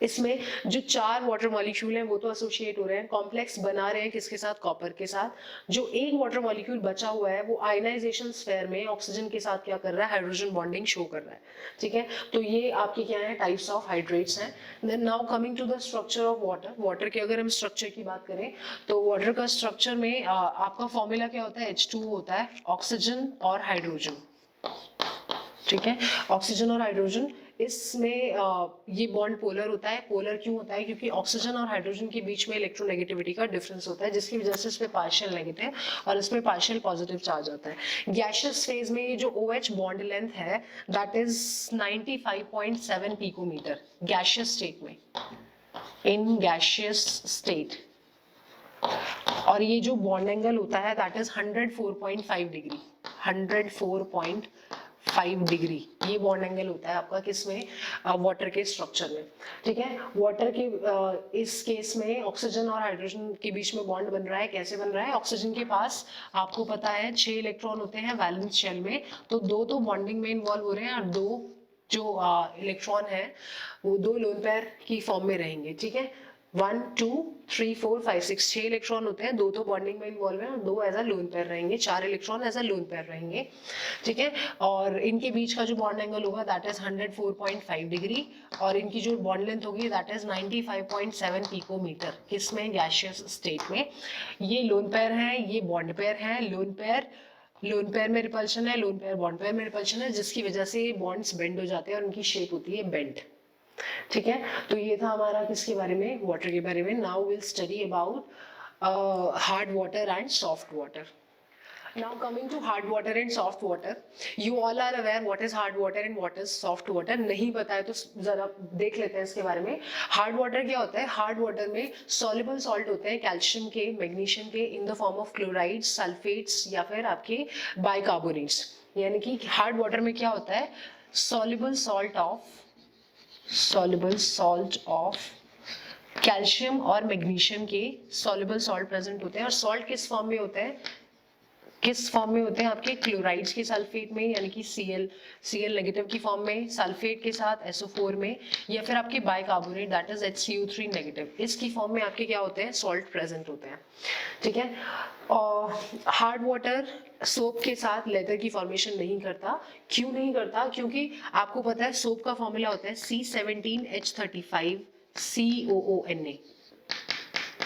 इसमें जो 4 वाटर मॉलिक्यूल हैं वो तो एसोसिएट हो रहे हैं, कॉम्प्लेक्स बना रहे हैं किसके साथ? कॉपर के साथ. जो एक वाटर मॉलिक्यूल बचा हुआ है वो आयनाइजेशन स्फीयर में ऑक्सीजन के साथ क्या कर रहा है? हाइड्रोजन बॉन्डिंग शो कर रहा है. ठीक है, तो ये आपके क्या है? टाइप्स ऑफ हाइड्रेट्स हैं. Then now coming to the structure of water. Water के अगर हम स्ट्रक्चर की बात करें तो वाटर का स्ट्रक्चर में आपका फॉर्मूला क्या होता है? H2O होता है, ऑक्सीजन और हाइड्रोजन. ठीक है, ऑक्सीजन और हाइड्रोजन. इसमें ये बॉन्ड पोलर होता है. पोलर क्यों होता है? क्योंकि ऑक्सीजन और हाइड्रोजन के बीच में इलेक्ट्रोनेगेटिविटी का डिफरेंस होता है, जिसकी वजह से इसमें पार्शियल नेगेटिव और इसमें पार्शियल पॉजिटिव चार्ज आता है. गैसियस फेज में ये जो OH बॉन्ड लेंथ है that is 95.7 picometre gaseous state में, इन गैसियस स्टेट. और ये जो बॉन्ड एंगल होता है दैट इज 104.5 डिग्री. 104.5 डिग्री ये बॉन्ड एंगल होता है आपका किसमें? वाटर के स्ट्रक्चर में. ठीक है, वाटर के इस केस में ऑक्सीजन और हाइड्रोजन के बीच में बॉन्ड बन रहा है. कैसे बन रहा है? ऑक्सीजन के पास आपको पता है 6 इलेक्ट्रॉन होते हैं वैलेंस शेल में, तो 2 तो बॉन्डिंग में इन्वॉल्व हो रहे हैं और 2 जो इलेक्ट्रॉन है वो 2 लोन पेयर की फॉर्म में रहेंगे. ठीक है, 1 2 3 4 5 6 6 इलेक्ट्रॉन होते हैं, 2 तो बॉन्डिंग में इन्वॉल्व है और 2 एज अ लोन पेयर रहेंगे. 4 electron as a lone pair रहेंगे. ठीक है, और इनके बीच का जो बॉन्ड एंगल होगा दैट इज 104.5 डिग्री और इनकी जो बॉन्ड लेंथ होगी दैट इज 95.7 पिकोमीटर. किसमें? गैसियस स्टेट में. ये लोन पेयर है, ये बॉन्ड पेयर है. लोन पेयर में रिपल्शन है, लोन पेयर बॉन्ड पेयर में रिपल्शन है, जिसकी वजह से बॉन्ड्स बेंड हो जाते हैं और उनकी शेप होती है बेंड. ठीक है, तो ये था हमारा किसके बारे में? वाटर के बारे में. Now will study about hard water and soft water. Now coming to hard water and soft water, you all are aware what is hard water and what is soft water. नहीं पता है तो जरा देख लेते हैं इसके बारे में. हार्ड वाटर क्या होता है? हार्ड वाटर में soluble salt होते हैं कैल्शियम के, मैग्नीशियम के, in the form of chlorides, sulphates या फिर आपके बाइकार्बोनेट्स. यानी कि हार्ड वाटर में क्या होता है? soluble salt of कैल्शियम और मैग्नीशियम के soluble salt प्रेजेंट होते हैं. और सॉल्ट किस फॉर्म में होते हैं? आपके क्लोराइड्स के सल्फेट में, यानी कि Cl नेगेटिव की फॉर्म में, सल्फेट के साथ SO4 में, या फिर आपके bicarbonate that is HCO3 negative, इसकी फॉर्म में आपके क्या होते हैं? सॉल्ट प्रेजेंट होते हैं. ठीक है, और हार्ड वाटर सोप के साथ लेदर की फॉर्मेशन नहीं करता. क्यों नहीं करता? क्योंकि आपको पता है सोप का फॉर्मूला होता है C17H35COONA.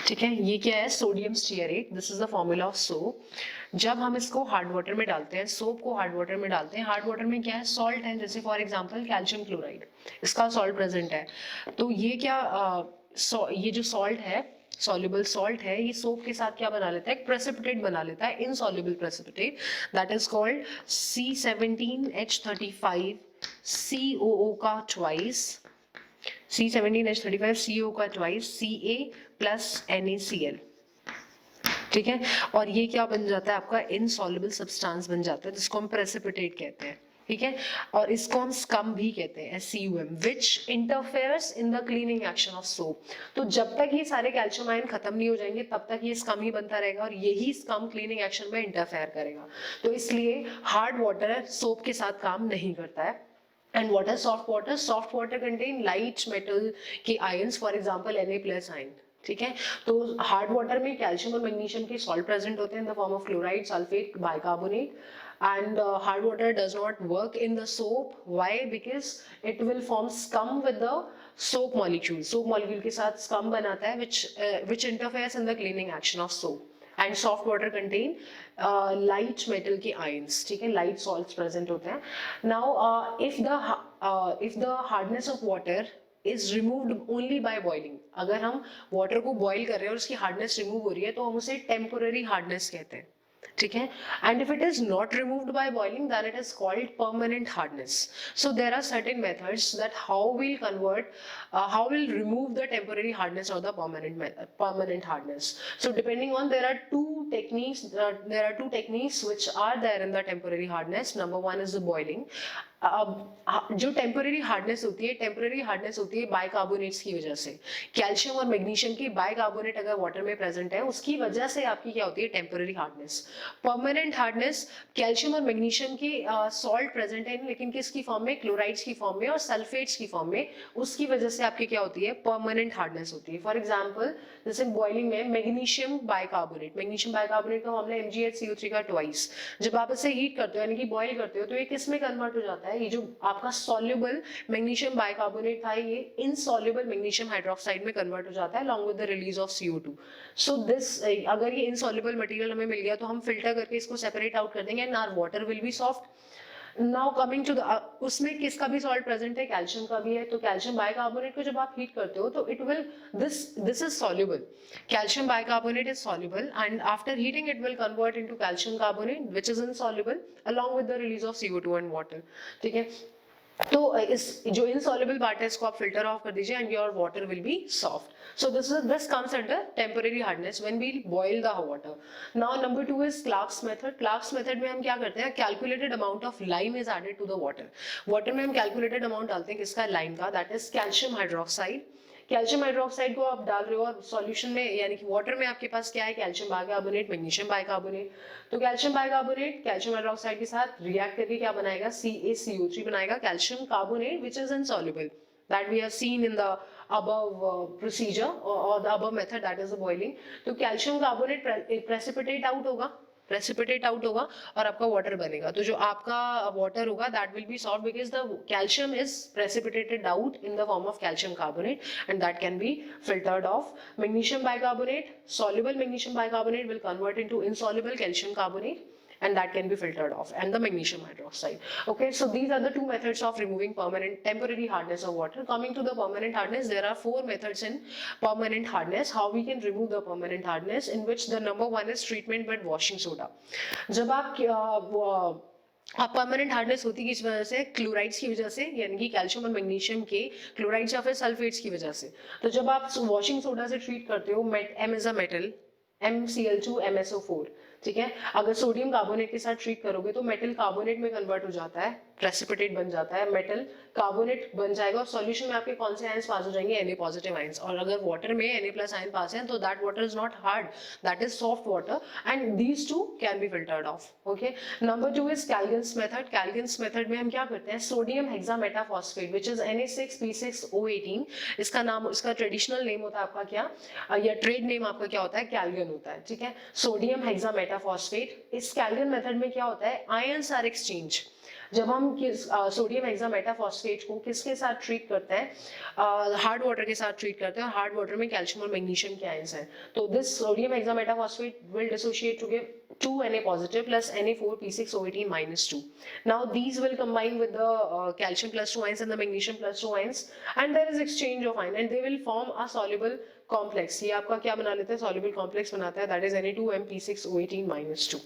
ठीक है, ये क्या है? Sodium stearate. This is the formula of soap. जब हम इसको हार्ड वाटर में डालते हैं, सोप को हार्ड वाटर में डालते हैं, हार्ड वाटर में क्या है? सॉल्ट है, जैसे फॉर एग्जांपल कैल्शियम क्लोराइड, इसका सॉल्ट प्रेजेंट है. तो ये क्या ये जो सॉल्ट है, soluble salt है, ये सोप के साथ क्या बना लेता है? एक प्रेसिपिटेट बना लेता है, insoluble precipitate, that is called C17H35COO का ट्वाइस, C17H35CO का ट्वाइस Ca प्लस NaCl. ठीक है, और ये क्या बन जाता है? आपका इनसॉल्युबल सब्सटेंस बन जाता है, जिसको हम प्रेसिपिटेट कहते हैं. ठीक है, और इसको हम स्कम भी कहते हैं, SCUM, which interferes in the cleaning action of soap. तो जब तक ये सारे कैल्शियम आयन खत्म नहीं हो जाएंगे तब तक ये स्कम ही बनता रहेगा और यही स्कम क्लीनिंग एक्शन में इंटरफेयर करेगा. तो इसलिए हार्ड वाटर सोप के साथ काम नहीं करता है. And what is soft water? Soft water contain light metal के ions, for example Na+ ion. ठीक है, तो हार्ड वाटर में कैल्शियम और मैग्नीशियम के सॉल्ट प्रेजेंट होते हैं in the form of chloride, sulphate, bicarbonate. And hard water does not work in the soap. Why? Because it will form scum with the soap molecule. Soap molecule के साथ scum बनाता है, which interferes in the cleaning action of soap. And soft water contain light metal के ions. ठीक है, light salts present होते हैं. Now, if the hardness of water is removed only by boiling, अगर हम water को boil कर रहे हैं और उसकी hardness remove हो रही है तो हम उसे temporary hardness कहते हैं. ठीक है. And if it is not removed by boiling, then it is called permanent hardness. So there are certain methods that how we'll convert, how we'll remove the temporary hardness or the permanent hardness. So depending on, there are two techniques which are there in the temporary hardness. Number one is the boiling. जो टेम्पररी हार्डनेस होती है बाइकार्बोनेट्स की वजह से. कैल्शियम और मैग्नीशियम की बाइकार्बोनेट अगर वाटर में प्रेजेंट है, उसकी वजह से आपकी क्या होती है, temporary hardness. Permanent hardness, calcium और मैग्नीशियम की सॉल्ट प्रेजेंट है, लेकिन किसकी फॉर्म में, क्लोराइड्स की फॉर्म में और सल्फेट्स की फॉर्म में, उसकी वजह से आपकी क्या होती है, परमानेंट हार्डनेस होती है. फॉर एग्जाम्पल जैसे बॉइलिंग में मैग्नीशियम बाइकार्बोनेट का फॉर्मूला MgHCO3 का ट्वाइस. जब आप इसे हीट करते हो यानी कि बॉइल करते हो, तो ये किस में कन्वर्ट हो जाता है, ये जो आपका सॉल्युबल मैग्नीशियम बाइकार्बोनेट था, ये इनसॉल्युबल मैग्नीशियम हाइड्रोक्साइड में कन्वर्ट हो जाता है along with the release of CO2. So this, अगर ये इनसॉल्युबल मटेरियल हमें मिल गया तो हम फिल्टर करके इसको सेपरेट आउट कर देंगे and our water will be soft. Now coming to the, उसमें किसका भी सॉल्ट प्रेजेंट है, कैल्शियम का भी है. तो कैल्शियम बाइकार्बोनेट को जब आप हीट करते हो तो it will, this is soluble, calcium bicarbonate is soluble, and after heating it will convert into calcium carbonate which is insoluble along with the release of CO2 and water. ठीक है. तो इस जो इनसॉल्युबल पार्ट है इसको आप फिल्टर ऑफ कर दीजिए and your water will be soft. So this comes under temporary hardness when we boil the water. Now number 2 is Clark's method. Clark's method में हम क्या करते हैं, calculated amount of lime is added to the water. Water में हम calculated amount डालते हैं किसका, lime का, that is calcium hydroxide. Calcium hydroxide को आप डाल रहे हो और सॉल्यूशन में यानी कि वाटर में आपके पास क्या है, कैल्शियम बाइकार्बोनेट, मैग्नीशियम बाइकार्बोनेट. तो कैल्शियम बाइकार्बोनेट कैल्शियम हाइड्रोक्साइड के साथ रिएक्ट करके क्या बनाएगा, CaCO3 बनाएगा, calcium carbonate which is insoluble, that we have seen in the above procedure or the above method, that is the boiling. तो कैल्शियम कार्बोनेट प्रेसिपिटेट आउट होगा और आपका वाटर बनेगा. तो जो आपका वाटर होगा that will be salt because the calcium is precipitated out in the form of calcium carbonate and that can be filtered of. Magnesium bicarbonate, soluble magnesium bicarbonate will convert into insoluble calcium carbonate and that can be filtered off, and the magnesium hydroxide. Okay, so these are the two methods of removing temporary hardness of water. Coming to the permanent hardness, there are 4 methods in permanent hardness. How we can remove the permanent hardness, in which the number 1 is treatment with washing soda. जब आप परमानेंट हार्डनेस होती है किस वजह से, क्लोराइड्स की वजह से, यानी कि कैल्शियम और मैग्नीशियम के क्लोराइड्स या फिर सल्फेट्स की वजह से. तो जब आप वॉशिंग सोडा से ट्रीट करते हो, M is a metal, MCl2 MSO4, ठीक है. अगर सोडियम कार्बोनेट के साथ ट्रीट करोगे तो मेटल कार्बोनेट में कन्वर्ट हो जाता है, प्रेसिपिटेट बन जाता है, मेटल कार्बोनेट बन जाएगा और सॉल्यूशन में आपके कौन से आयंस पास हो जाएंगे, Na पॉजिटिव आयंस. और अगर वाटर में Na+ आयन पास है तो that water is not hard, that is soft water and these two can be filtered off. Okay. Number 2 is Calgon's method. Calgon's method में हम क्या करते हैं, sodium hexametaphosphate which is Na6P6O18, इसका नाम, इसका ट्रेडिशनल नेम होता है आपका क्या, या ट्रेड नेम आपका क्या होता है, कैल्गन होता है. ठीक है. Sodium hexametaphosphate. इस कैल्गन मेथड में क्या होता है, आयंस आर एक्सचेंज. जब हम सोडियम हेक्सामेटाफॉस्फेट को किसके साथ ट्रीट करते हैं, हार्ड वाटर के साथ ट्रीट करते हैं, और हार्ड वाटर में कैल्शियम और मैग्नीशियम के आयंस हैं. तो this sodium hexametaphosphate will dissociate to give 2 Na positive plus Na4P6O18 minus 2. Now these will combine with the calcium plus 2 ions and the magnesium plus 2 ions, and there is exchange of ion and they will form a soluble complex. ये आपका क्या बना लेता है, soluble complex बनाता है, that is Na2MP6O18 minus 2.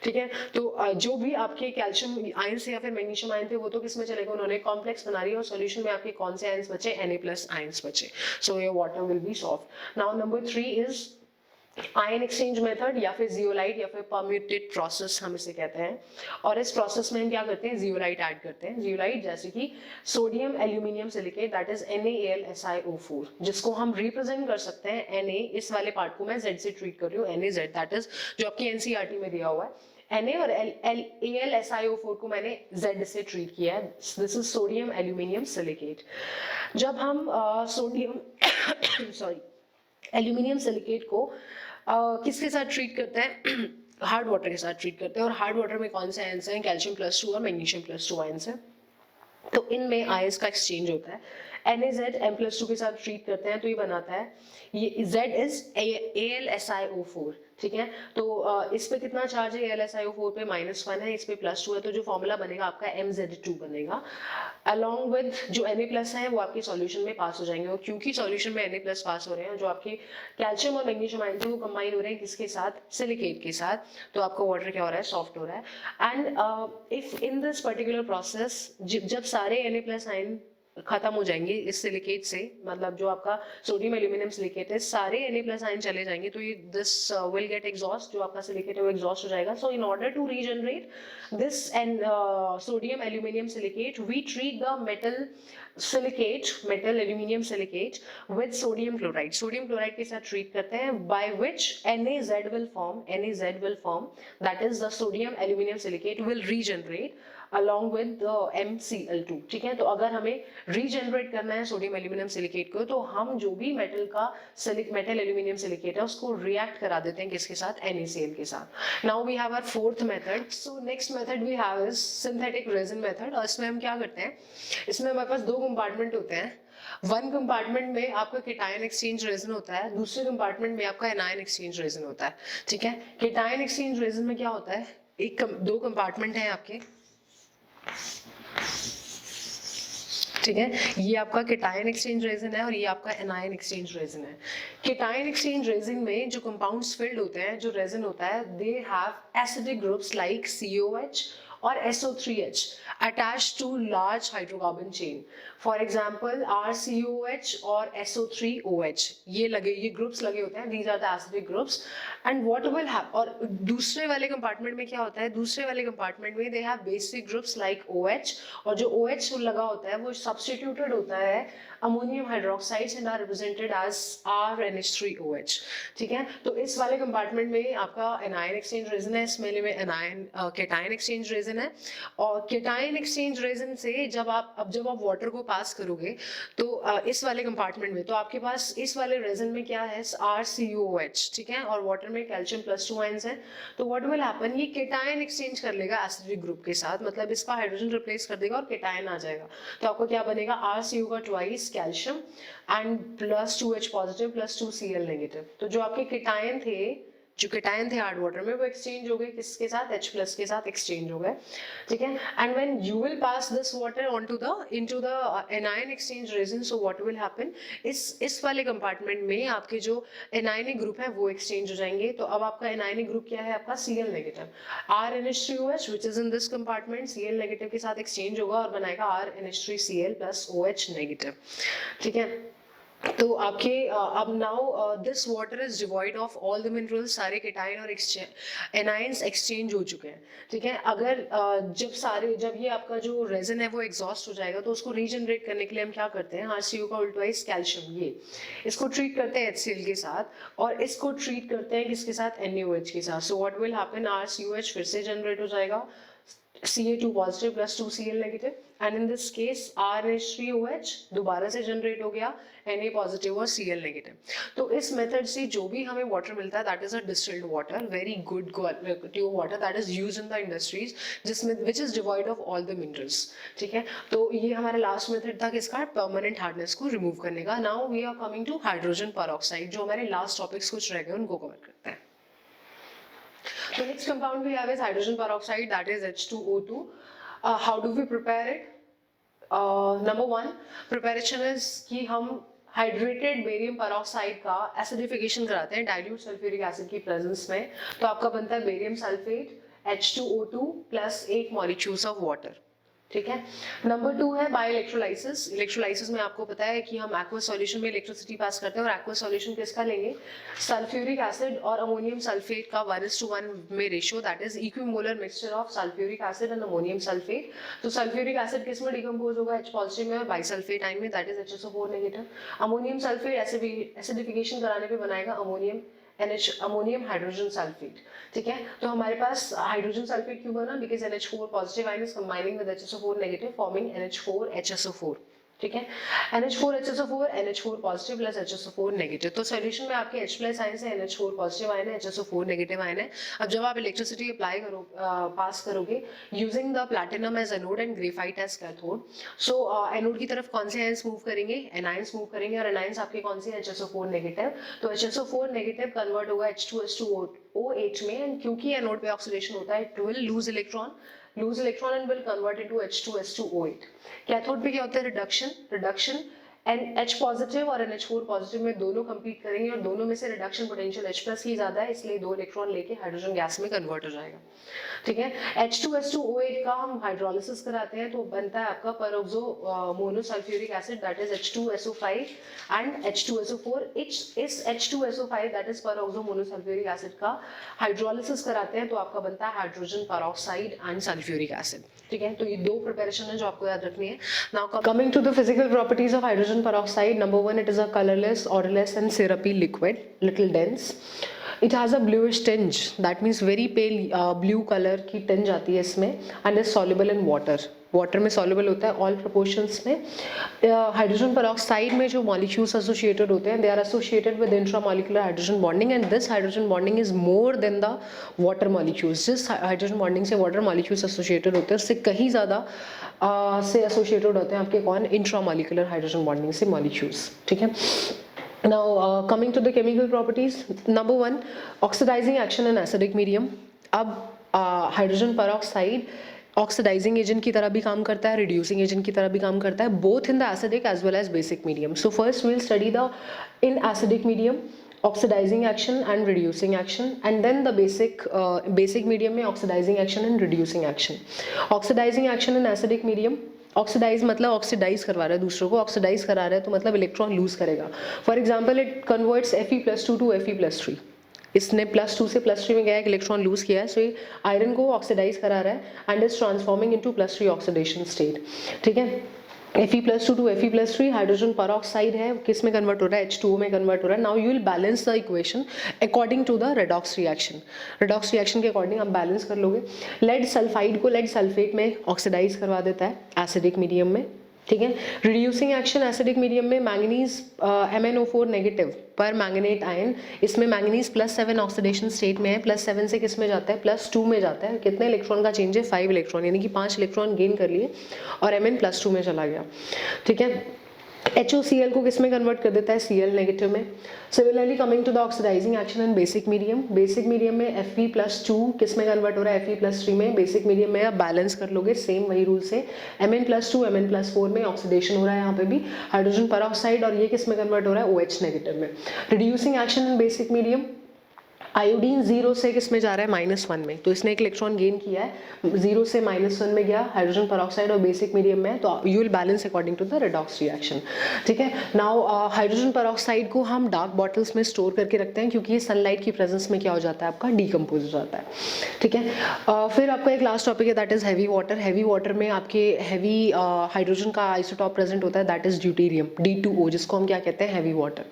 ठीक है. तो जो भी आपके कैल्शियम आयन से या फिर मैग्नीशियम आयन थे वो तो किस में चलेगा, उन्होंने कॉम्प्लेक्स बना रही है और सॉल्यूशन में आपके कौन से आयंस बचे, Na+ आयंस बचे. So your water will be soft. Now number 3 is ion exchange method या फिर जियोलाइट या फिर परम्यूटेड प्रोसेस हम इसे कहते हैं. और इस प्रोसेस में हम क्या करते हैं, जियोलाइट ऐड करते हैं. जियोलाइट जैसे कि sodium aluminium silicate, that is NaAlSiO4, जिसको हम रिप्रेजेंट कर सकते हैं Na, इस वाले पार्ट को मैं Z से ट्रीट कर रही हूँ, NaZ, दैट इज जो आपकी NCERT में दिया हुआ है. Na और AlSiO4 को मैंने Z से ट्रीट किया है. This is sodium aluminium silicate. जब हम सोडियम सॉरी एल्यूमिनियम सिलिकेट को किसके साथ ट्रीट करते हैं, हार्ड वाटर के साथ ट्रीट करते हैं. और हार्ड वाटर में कौन से आयंस हैं, कैल्शियम प्लस 2 और मैग्नीशियम प्लस 2 आयंस हैं. तो इनमें आयंस का एक्सचेंज होता है. NaZ M+2 के साथ ट्रीट करते हैं तो ये बनाता है, ये Z इज AlSiO4, ठीक है। तो इस पे कितना चार्ज है, AlSiO4 पे -1 है, इस पे +2 है, तो जो फॉर्मूला बनेगा आपका MZ2 बनेगा। अलॉन्ग विद जो Na+ है वो आपके सॉल्यूशन में पास हो जाएंगे, और क्योंकि सॉल्यूशन में Na+ पास हो रहे हैं, जो आपके कैल्शियम और मैग्नीशियम आयन थे वो कंबाइन हो रहे हैं किसके साथ, सिलिकेट के साथ, तो आपका वाटर क्या हो रहा है, सॉफ्ट हो रहा है। And if in this particular process जब सारे Na+ आयन खत्म हो जाएंगे इस सिलिकेट से, मतलब जो आपका सोडियम एल्यूमिनियम सिलिकेट है, सारे Na+ आयन चले जाएंगे, तो ये दिस विल गेट एग्जॉस्ट, जो आपका सिलिकेट है वो एग्जॉस्ट हो जाएगा। So in order to regenerate this and sodium aluminium silicate, we treat the metal aluminium silicate with sodium chloride के साथ treat करते हैं, by which NaZ will form, that is the sodium aluminium silicate will regenerate along with the MCl2, ठीक है। तो अगर हमें रीजनरेट करना है सोडियम एल्यूमिनियम सिलिकेट को, तो हम जो भी मेटल एल्यूमिनियम सिलिकेट है उसको रिएक्ट करा देते हैं किसके साथ, NaCl के साथ। Now we have our fourth method. So next method we have is synthetic resin method, और इसमें हम क्या करते हैं, इसमें हमारे पास 2 कंपार्टमेंट होते हैं। वन कंपार्टमेंट में आपका केटायन एक्सचेंज रेजिन होता है, दूसरे कंपार्टमेंट में आपका एनायन एक्सचेंज रेजिन होता है, ठीक है। केटायन एक्सचेंज रेजिन में क्या होता है, दो कंपार्टमेंट हैं आपके, ठीक है। ये आपका केटायन एक्सचेंज रेजिन है और ये आपका एनायन एक्सचेंज रेजिन है। केटायन एक्सचेंज रेजिन में जो कंपाउंड्स फिल्ड होते हैं, जो रेजिन होता है, they have acidic groups like COH और SO3H attached to large hydrocarbon chain. For example, RCOH और SO3OH ये ग्रुप्स लगे होते हैं, these are the acidic groups. And what will happen, और दूसरे वाले कंपार्टमेंट में क्या होता है, दूसरे वाले कंपार्टमेंट में they have basic groups like OH, और जो OH लगा होता है वो substituted होता है ammonium hydroxides and are represented as RNH3OH, ठीक है। तो इस वाले कंपार्टमेंट में आपका एनायन एक्सचेंज रेजिन है, इस वाले में एनायन केटायन एक्सचेंज रेजिन है। और केटायन एक्सचेंज रेजिन से जब आप वाटर को पास करोगे तो इस वाले कंपार्टमेंट में, तो आपके पास इस वाले रेजिन में क्या है, RCOH, ठीक है, और वाटर में कैल्शियम +2 आयंस है। तो व्हाट विल हैपन, ये केटायन एक्सचेंज कर लेगा एसिडिक ग्रुप के साथ, मतलब इसका हाइड्रोजन रिप्लेस कर देगा और केटायन आ जाएगा। तो आपको क्या बनेगा, RCO का twice calcium and +2H positive +2Cl negative. तो जो आपके केटायन थे हार्ड वाटर में, वो एक्सचेंज हो गए किसके साथ, H+ के साथ एक्सचेंज हो गए, ठीक है। And when you will pass this water into the anion exchange resin, so what will happen, इस वाले कंपार्टमेंट में आपके जो एनायनिक ग्रुप है वो एक्सचेंज हो जाएंगे। तो अब आपका एनायनिक ग्रुप क्या है, आपका Cl negative, RNH3OH which is in this compartment, Cl negative के साथ एक्सचेंज होगा और बनाएगा RNH3Cl + OH नेगेटिव, ठीक है। तो आपके अब now this water is devoid of all the minerals, सारे केटायन और एनायंस एक्सचेंज हो चुके हैं, ठीक है। अगर जब ये आपका जो रेजिन है वो एग्जॉस्ट हो जाएगा, तो उसको रीजनरेट करने के लिए हम क्या करते हैं, RCO का उल्टाइज कैल्शियम, ये इसको ट्रीट करते हैं HCl के साथ, और इसको ट्रीट करते हैं किसके साथ, NaOH के साथ। So what will happen, RCOH फिर से जनरेट हो जाएगा, Ca2 positive +2Cl negative, and in this case RNH3OH दोबारा से जनरेट हो गया, Na पॉजिटिव और Cl नेगेटिव। तो इस मेथड से जो भी हमें वाटर मिलता है, that is a distilled water, very good quality water that is used in the industries, जिसमें which is devoid of all the minerals, ठीक है। तो ये हमारा लास्ट मेथड था किसका, परमानेंट हार्डनेस को रिमूव करने का। Now we are coming to hydrogen peroxide, जो हमारे लास्ट टॉपिक्स कुछ रह गए उनको कवर करते हैं। The next compound we have is hydrogen peroxide, that is H2O2. How do we prepare it? Number 1 preparation is कि हम हाइड्रेटेड बेरियम पेरोक्साइड का एसिडिफिकेशन कराते हैं डाइल्यूट सल्फ्यूरिक एसिड की प्रेजेंस में, तो आपका बनता है barium sulphate H2O2 plus 8 molecules of water, ठीक है। नंबर 2 है बायो इलेक्ट्रोलाइसिस। इलेक्ट्रोलाइसिस में आपको पता है कि हम एक्वस सॉल्यूशन में इलेक्ट्रिसिटी पास करते हैं, और एक्वस सॉल्यूशन किसका लेंगे, सल्फ्यूरिक एसिड और अमोनियम सल्फेट का 1:1 में ratio, that is equimolar mixture of sulphuric acid and ammonium sulphate. तो सल्फ्यूरिक एसिड किस में डिकम्पोज होगा, H पॉजिटिव में और बाइसल्फेट आयन में, that is HSO4 negative. Ammonium sulphate acidification कराने पे बनाएगा अमोनियम हाइड्रोजन सल्फेट, ठीक है। तो हमारे पास हाइड्रोजन सल्फेट क्यों बना, because NH4 positive ion is combining with HSO4 negative forming NH4HSO4, ठीक है। NH4HSO4 NH4 positive plus HSO4 negative. तो सॉल्यूशन में आपके H+ आयन से NH4 पॉजिटिव आयन है, HSO4 नेगेटिव आयन है। अब जब आप इलेक्ट्रिसिटी अप्लाई पास करोगे using the platinum as anode and graphite as cathode, so anode की तरफ कौन से आयंस मूव करेंगे, एनायंस मूव करेंगे, और एनायंस आपके कौन से HSO4 नेगेटिव। तो HSO4 नेगेटिव कन्वर्ट होगा H2 OH में, एंड क्योंकि एनोड पे ऑक्सीडेशन होता है it will lose electron and will convert into H2S2O8. Cathode पे क्या होता है, रिडक्शन एंड H पॉजिटिव और NH4 पॉजिटिव में दोनों कंपीट करेंगे और दोनों में से रिडक्शन पोटेंशियल H प्लस ही ज्यादा है, इसलिए 2 इलेक्ट्रॉन लेके हाइड्रोजन गैस में कन्वर्ट हो जाएगा. ठीक है, H2S2O8 का हम हाइड्रोलिसिस कराते हैं तो बनता है आपका peroxo monosulphuric acid, that is H2SO5 and H2SO4. इस H2SO5 that is peroxo monosulphuric acid का हाइड्रोलिसिस कराते हैं तो आपका बनता है hydrogen peroxide and sulphuric acid. ठीक है, तो ये 2 प्रिपरेशन है जो आपको याद रखनी है. Now coming to the physical properties of hydrogen peroxide. Number 1, it is a colorless, odorless and syrupy liquid, little dense. It has a bluish tinge, that means very pale blue color की tinge आती है इसमें, and is soluble in water. Water में soluble होता है all proportions में. हाइड्रोजन peroxide में जो molecules associated होते हैं, they are associated with intramolecular hydrogen bonding, and this hydrogen bonding is more than the water molecules. जिस hydrogen bonding से water molecules associated होते हैं उससे कहीं ज़्यादा से associated होते हैं आपके कौन, intramolecular hydrogen bonding से molecules. ठीक है. Now coming to the chemical properties. Number 1, oxidizing action in acidic medium. अब हाइड्रोजन peroxide ऑक्सीडाइजिंग एजेंट की तरह भी काम करता है, रिड्यूसिंग एजेंट की तरह भी काम करता है, both in the acidic as well as basic medium. So first we will study the in acidic medium oxidizing action and reducing action, and then the basic medium में oxidizing action and reducing action. Oxidizing action in acidic medium, oxidise मतलब ऑक्सीडाइज करवा रहा है दूसरों को, ऑक्सीडाइज करा रहा है तो मतलब इलेक्ट्रॉन लूज करेगा. For example it converts Fe+2 to Fe+3. इसने +2 से +3 में गया एक इलेक्ट्रॉन लूज किया है, सो ये आयरन को ऑक्सीडाइज करा रहा है and is transforming into +3 oxidation state. ठीक है, Fe+2 to Fe+3 hydrogen peroxide है, किस में कन्वर्ट हो रहा है, H2O में कन्वर्ट हो रहा है. Now you will balance the equation according to the redox reaction के अकॉर्डिंग आप बैलेंस कर लोगे. लेड सल्फाइड को लेड सल्फेट में ऑक्सीडाइज करवा देता है एसिडिक मीडियम में. ठीक है, रिड्यूसिंग एक्शन एसिडिक मीडियम में manganese MnO4 negative permanganate ion, इसमें मैंगनीज +7 ऑक्सीडेशन स्टेट में है, +7 से किस में जाता है, +2 में जाता है. कितने इलेक्ट्रॉन का चेंज है, 5 इलेक्ट्रॉन, यानी कि 5 इलेक्ट्रॉन गेन कर लिए और Mn+2 में चला गया. ठीक है, HOCl को किस में कन्वर्ट कर देता है, Cl नेगेटिव में. Similarly coming to the oxidising action in basic medium में Fe+2 किस में कन्वर्ट हो रहा है, Fe+3 में. बेसिक मीडियम में आप बैलेंस कर लोगे सेम वही रूल से, Mn+2 Mn+4 में ऑक्सीडेशन हो रहा है यहाँ पे भी हाइड्रोजन peroxide, और ये किस में कन्वर्ट हो रहा है, OH नेगेटिव में. Reducing action in basic medium, iodine 0 से किस में जा रहा है, -1 में, तो इसने एक इलेक्ट्रॉन गेन किया है, 0 से -1 में गया हाइड्रोजन peroxide और बेसिक मीडियम में, तो you will balance according to the redox reaction. ठीक है, नाउ हाइड्रोजन peroxide को हम डार्क बॉटल्स में स्टोर करके रखते हैं क्योंकि ये सनलाइट की प्रेजेंस में क्या हो जाता है, आपका डीकम्पोज हो जाता है. ठीक है, फिर आपका एक लास्ट टॉपिक है that is heavy water. Heavy water में आपके हैवी हाइड्रोजन का आइसोटॉप प्रेजेंट होता है दैट इज ड्यूटेरियम D2O, जिसको हम क्या कहते हैं, हैवी वाटर.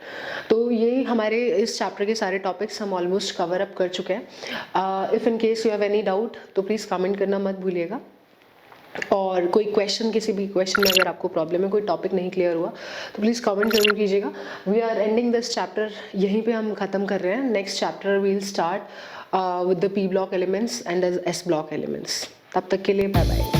तो ये हमारे इस चैप्टर के सारे टॉपिक्स हम ऑलमोस्ट कवर अप कर चुके हैं. If in case you have any doubt तो प्लीज़ कमेंट करना मत भूलिएगा, और कोई क्वेश्चन, किसी भी क्वेश्चन में अगर आपको प्रॉब्लम है, कोई टॉपिक नहीं क्लियर हुआ तो प्लीज़ कमेंट जरूर कीजिएगा. We are ending this chapter, यहीं पे हम ख़त्म कर रहे हैं. Next chapter we will start with the P block elements and S block elements. तब तक के लिए बाय बाय.